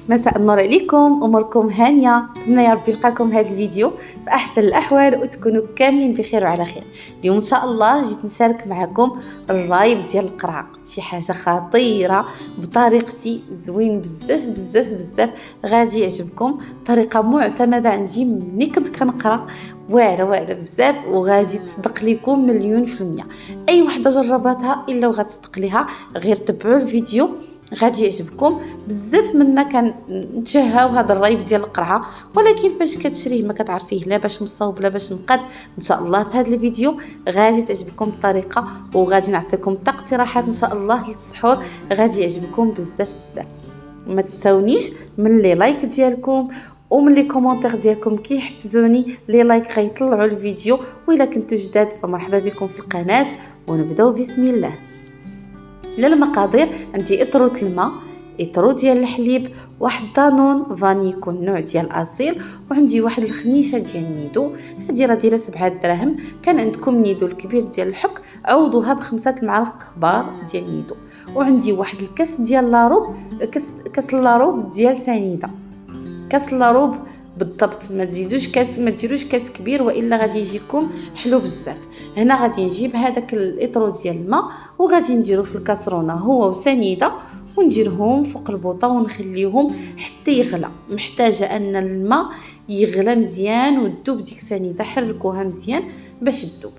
مساء النور عليكم، اموركم هانيه. نتمنى يا ربي نلقاكم هذا الفيديو في احسن الاحوال وتكونوا كاملين بخير وعلى خير. اليوم ان شاء الله جيت نشارك معكم الرايب ديال القرعه، شي حاجه خطيره بطريقتي زوين بزاف بزاف بزاف، غادي يعجبكم. طريقه معتمده عندي مني كنت كنقرا، واعره بزاف وغادي تصدق لكم مليون في المية. اي وحده جربتها الا وغتصدق ليها، غير تبعوا الفيديو غادي يعجبكم بزاف. منا كنتشهاو هذا الرايب ديال القرعه، ولكن فاش كتشريه ما كتعرفيه لا باش مصوب لا باش نقاد. ان شاء الله في هذا الفيديو غادي تعجبكم الطريقه، وغادي نعطيكم اقتراحات ان شاء الله للسحور غادي يعجبكم بزاف بزاف. ما تنساونيش من لي لايك ديالكم ومن لي كومونتير ديالكم كيحفزوني. لي لايك غيطلعوا الفيديو، والا كنتو جداد فمرحبا بكم في القناه. ونبداو بسم الله. للمقادير عندي اطروت الماء، اطرو ديال الحليب، واحد دانون فاني يكون نوع ديال اصيل، وعندي واحد الخنيشه ديال النيدو، هذه راه دايره 7 دراهم. كان عندكم نيدو الكبير ديال الحك عوضوها ب5 المعالق كبار ديال النيدو. وعندي واحد الكاس ديال لاروب، كاس لاروب ديال سنيده، كاس لاروب بالضبط. ما تزيدوش كاس، ما ديروش كاس كبير والا غادي يجيكم حلو بزاف. هنا غادي نجيب هذاك الاطرو ديال الماء وغادي نديرو في الكاسرونه هو وسنيده، ونديرهم فوق البوطه ونخليهم حتى يغلى. محتاجه ان الماء يغلى مزيان وتذوب ديك سنيده، حركوها مزيان باش تذوب.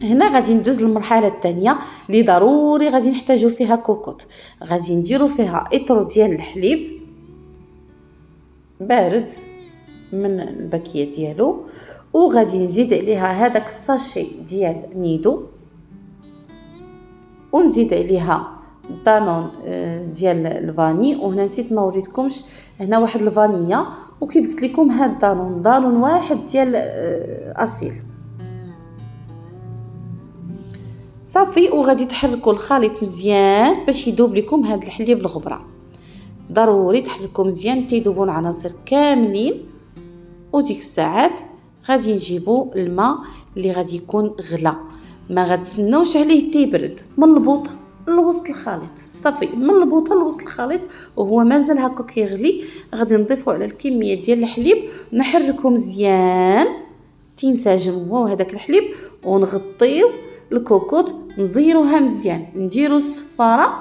هنا غادي ندوز للمرحله الثانيه اللي ضروري غادي نحتاجو فيها كوكوط. غادي نديرو فيها اطرو ديال الحليب بارد من الباكيه ديالو، وغادي نزيد عليها هذاك الساشي ديال نيدو، ونزيد عليها دانون ديال الفاني. وهنا نسيت ما وريتكمش، هنا واحد الفانيا، وكيف قلت لكم هاد دانون واحد ديال اصيل صافي. وغادي تحركوا الخليط مزيان باش يذوب لكم هذا الحليب الغبره. ضروري تحركوا مزيان تيذوبوا العناصر كاملين. وديك الساعات غادي نجيبوا الماء اللي غادي يكون غلا، ما غتسناوش عليه تيبرد، من البوطه لوسط الخليط صافي، من البوطه لوسط الخليط وهو مازال هكا كيغلي. غادي نضيفوا على الكميه ديال الحليب، نحركوا مزيان تينسجم هو هذاك الحليب، ونغطيو الكوكوط نزيروها مزيان، نديرو الصفاره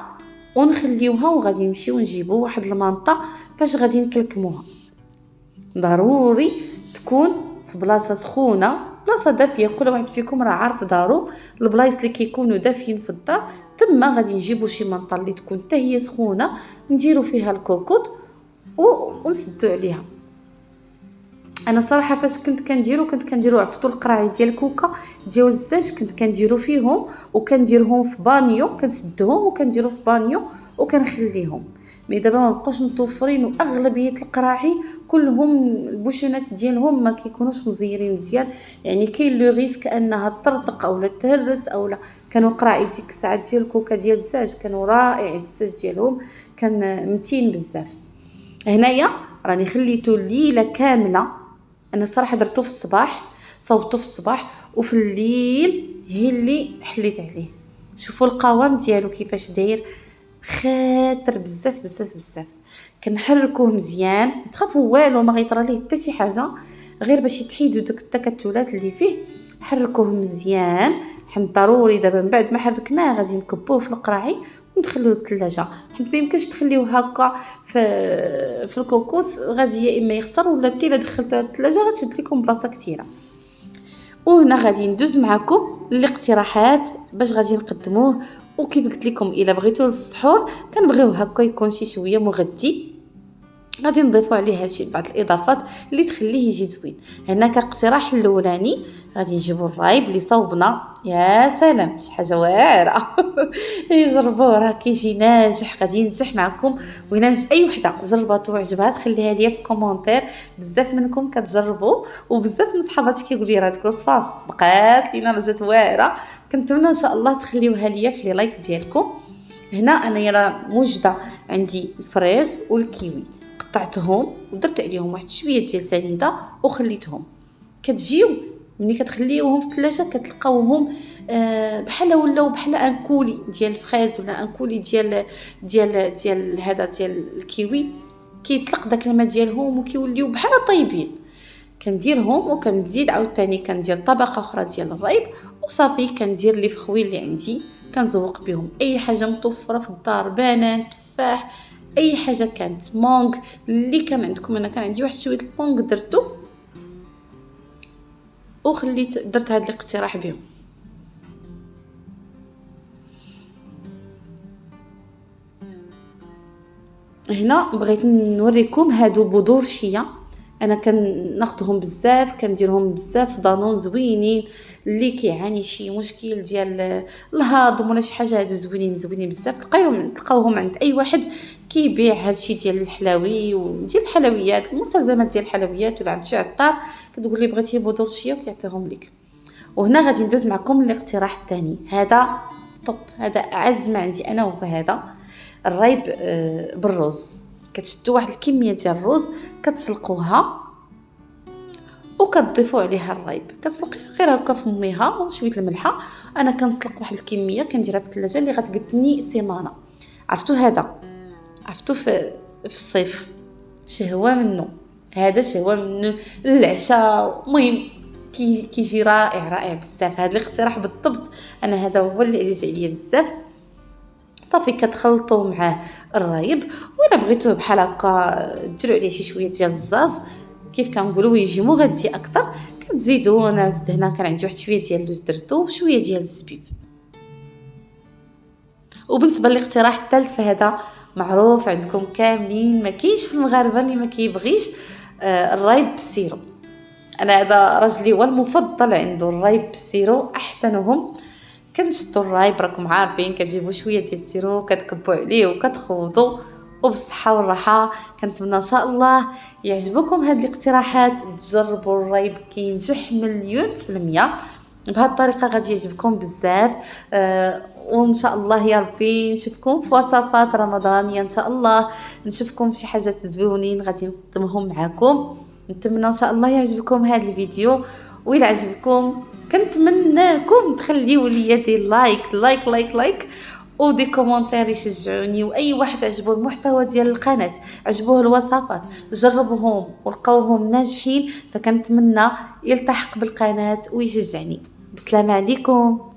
ونخليوها. وغادي نمشيو نجيبو واحد المنطقه فاش غادي نكلكموها. ضروري تكون في بلاصه سخونه، بلاصه دافيه. كل واحد فيكم راه عارف دارو البلايص اللي كيكونوا دافيين في الدار، تما غادي نجيبو شي منطقه اللي تكون حتى هي سخونه، نديرو فيها الكوكوط ونسدو عليها. انا صراحه فاش كنت كنديرو عفتو القراعي ديال الكوكا ديال الزاج، كنت كنديرو فيهم وكنديرهم في بانيو، كنسدهم وكنديرو في بانيو وكنخليهم. مي دابا ما بقاوش متوفرين، واغلبيه القراعي كلهم البوشونات ديالهم ما كيكونوش مزيرين مزيان، يعني كاين لو ريسك انها تطرطق اولا تهرس اولا. كانوا القراعي ديك الساعات ديال الكوكا ديال الزاج كانوا رائع، الزاج ديالهم كان متين بزاف. هنايا راني خليته ليله كامله. انا الصراحه درتو في الصباح، صوبته في الصباح، وفي الليل هي اللي حليت عليه. شوفوا القوام ديالو كيفاش داير، خاطر بزاف بزاف بزاف. كنحركوه مزيان، تخافوا والو ما غيطرى ليه حتى شي حاجه، غير باش يتحيدوا داك التكتلات اللي فيه. حركوه مزيان. حنا ضروري دابا من بعد ما حركناه غادي نكبوه في القراعي وندخلوه للثلاجه، حيت ما يمكنش تخليوه هكا في الكوكوط، غادي يا اما يخسر ولا حتى الا دخلتوه للثلاجه غتشد لكم بلاصه كثيره. وهنا غادي ندوز معكم الاقتراحات باش غادي نقدموه. وكيف قلت لكم الا بغيتوا للسحور كنبغيو هكا يكون شي شويه مغذي، غادي نضيفوا عليه شي بعض الاضافات اللي تخليه يجي زوين. هنا كاقتراح الاولاني غادي نجيبوا الرايب اللي صوبنا، يا سلام شي حاجه واعره. جربوه راه كيجي ناجح، غادي ينجح معكم وينجح اي وحده جرباتو وعجبها تخليها ليا في كومونتير. بزاف منكم كتجربوا وبزاف من صحاباتي كيقولوا لي راه ديك وصفه بقات لينا رجات واعره. كنتمنى ان شاء الله تخليوها ليا في لي لايك ديالكم. هنا انا يرى موجده عندي الفريز والكيوي، قطعتهم ودرت عليهم واحد شويه ديال سنيده وخليتهم. كتجيو ملي كتخليوهم في الثلاجه كتلقاوهم بحال ولاو بحال ان كولي ديال الفريز ولا ان كولي ديال هذا ديال الكيوي، كيطلق داك الماء ديالهم وكيوليو بحال طيبين. كنديرهم وكنزيد عاوتاني كندير طبقه اخرى ديال الريب وصافي. كندير لي فخوي اللي عندي كنزوق بهم اي حاجه متوفره في الدار، بنان، تفاح، اي حاجه كانت، مونغ اللي كان عندكم. انا كان عندي واحد شويه المونغ درتو درت هذا الاقتراح بهم. هنا بغيت نوريكم هادو بذور شيا، انا كناخذهم بزاف، كنديرهم بزاف في دانون زوينين. اللي كيعاني شي مشكل ديال الهضم ولا شي حاجه، هادو زوينين بزاف. تلقاوهم عند اي واحد كيبيع هادشي ديال الحلاوي وديال الحلويات، المستلزمات ديال الحلويات، ولا عند شي عطار كتقول لي بغيتي بذور شيا وكيعطيهم لك. وهنا غادي ندوز معكم الاقتراح الثاني. هذا طب، هذا اعز ما عندي انا، هو هذا الريب بالرز. كتشدوا واحد الكميه ديال الرز كتسلقوها وكتضيفوا عليها الريب، كتسلقيها غير هكا في ميها وشويه الملحه. انا كنسلق واحد الكميه كنديرها في الثلاجه اللي غتقدني سيمانه. عرفتوا هذا، عرفتوا في الصيف شهوه منه، هذا شهوه منه للعشاء. المهم كيجي رائع بزاف. هذا الاقتراح بالضبط انا هذا هو اللي عزيز عليا بزاف. صافي كتخلطوا معاه الرايب، ولا بغيتوه بحال هكا ديروا عليه شي شويه ديال الزاز كيف كنقولوا يجي مغذي اكثر. كتزيدوا، انا زدت هنا كان عندي واحد شويه ديال اللوز درتو وشويه ديال الزبيب. وبالنسبه للاقتراح الثالث فهذا معروف عندكم كاملين، ما كاينش في المغاربه اللي ما كيبغيش الرايب بالسيرو. انا هذا راجلي هو المفضل عنده الرايب بالسيرو، احسنهم. كنشدوا الرايب راكم عارفين، كتجيبوا شويه ديال السيرو كتكبوا عليه وكتخوضوا، وبالصحه والراحه. كنتمنى ان شاء الله يعجبكم هاد الاقتراحات، تجربوا الرايب كينجح 100%. بهذه الطريقه غادي يعجبكم بزاف. وان شاء الله يا ربي نشوفكم في وصفات رمضانيه، ان شاء الله نشوفكم شي حاجات زوينين غادي نقدمهم معكم. نتمنى ان شاء الله يعجبكم هذا الفيديو، وإلا عجبكم كنتمناكم تخليوا لي دي لايك ودي كومونتير يشجعوني. واي واحد عجبو المحتوى ديال القناه، عجبوه الوصفات، جربوهم ولقاوهم ناجحين، فكنتمنى يلتحق بالقناه ويشجعني. بسلام عليكم.